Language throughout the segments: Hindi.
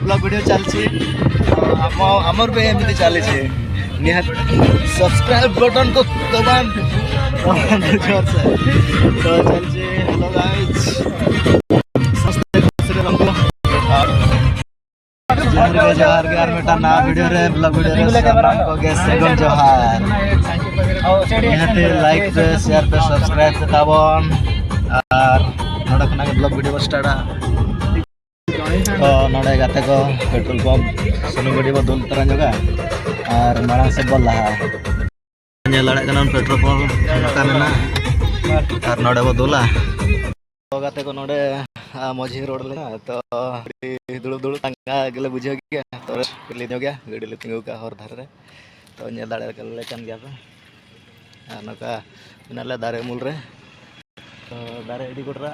ब्लॉग वीडियो चलछि हमर भी एमती चले सब्सक्राइब बटन को दबान जोर से तो चलछि। हेलो गाइस जोहार के मेटा ना वीडियो रे ब्लॉग वीडियो रे को गेस सेकंड जोहार निहाते लाइक पे शेयर पे सब्सक्राइब से ताबन और नोडा खना के ब्लॉग वीडियो स्टार्ट तो नोडे गाते को पेट्रोल पंप सुनु गड़ी बो दुल तरह जगह और माड़ा से बोल रहा ने लड़े कना पेट्रोल पंप काना और नोडे बो दुला तो गाते को नोडे मझी रोड लेना तो दुड़ दुड़ तंगा गेले बुझे गया तो ले गया गाड़ी ले तिंगु का हर धारे तो ने दाड़े के लेकन गया पे नका मिनाले दारे मूल रे तो दारे इडी कोटरा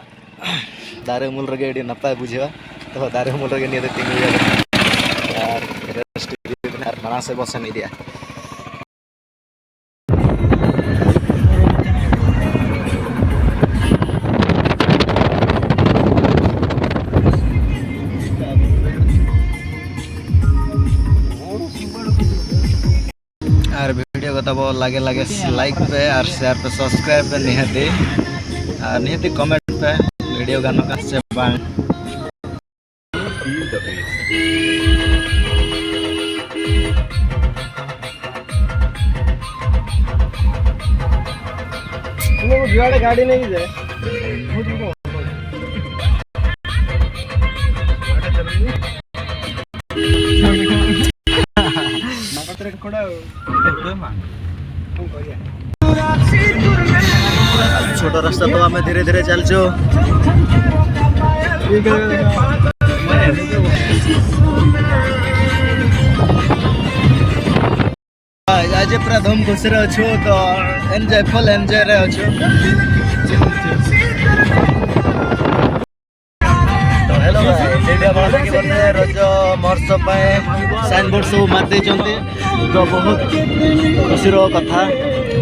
दारे मूल रे इडी नपाय बुझेवा तो दारे मूल रे ने तिंगु यार रेस्ट यार माना से बस नहीं दिया और वीडियो को तब लगे लगे लाइक पे और शेयर पे सब्सक्राइब पे निहाती कमेंट पे वीडियो गानों का से बांग गाड़ी नहीं है छोटा रास्ता तो आम धीरे धीरे चलचो आज पूरा धूम खुशी रे अच्छो तो एंजॉय फुल एंजॉय रे अच्छो तो हेलो वीडियो बना के बने रज महोत्सव पे साइन बोर्ड सब मार दे चंती तो बहुत खुशी रो कथा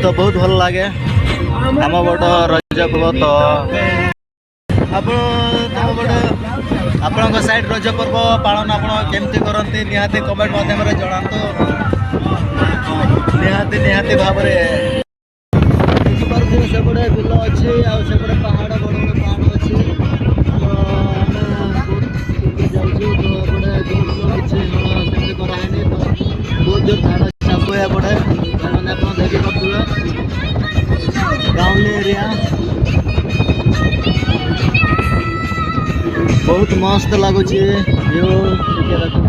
तो बहुत भल लागे आम बड़ रज पर्व तो आपण साइड रज पर्व पालन आप केमती करती निहाती कमेंट माध्यम जनातु निहाती भाव सेपटे बिल अच्छे आउटे पहाड़ बड़ बड़ पहाड़ अच्छे तो किसी कराए तो बहुत जोर धाड़ चापू एपटे मैंने आप देखी पारे गाँवली एरिया बहुत मस्त लगुच व्यू देखो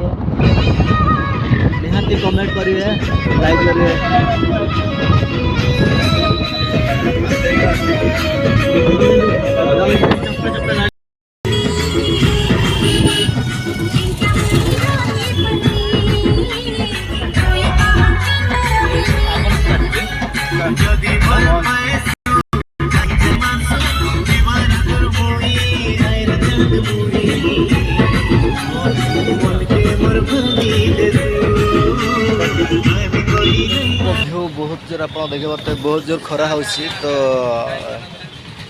निहाती कमेंट करिए लाइक करिए बहुत जोर आप देखे पारे बहुत जोर खरा हो तो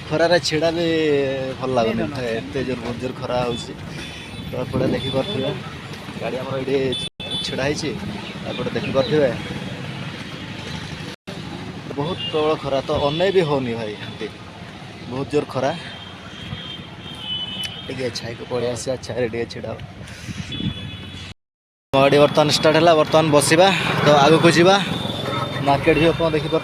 खरार छिड़ा भी भल लगुनि एत जोर बहुत जोर खरा हो तो एपटे देखिपे गाड़ी आम ये छिड़ाई एपटे देखिपे बहुत प्रबल खरा तो अनै भी होनी भाई बहुत जोर खरा टे छाई को पड़े आस छाई छिड़ा गाड़ी बर्तमान स्टार्ट है बर्तमान बसवा तो आग को जावा मार्केट भी आप देखिपे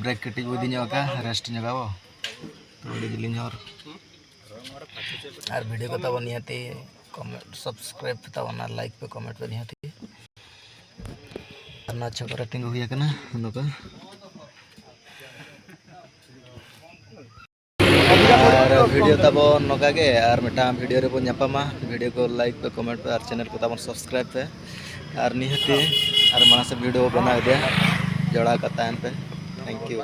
ब्रेक कटी बुदी का रेस्ट जगह तो दिल्ली और वीडियो को तब निहाती कमेंट सब्सक्राइब पे तब लाइक पे कमेंट पे निहाती ना अच्छा कर तिंगु हुई है ना उनको और वीडियो तब नौका के और मिटा वीडियो रे बन नापामा वीडियो को लाइक पे कमेंट पे और चैनल को तब सब्सक्राइब पे और निहाती और माना से वीडियो बना दे जोड़ा का तान पे थैंक यू।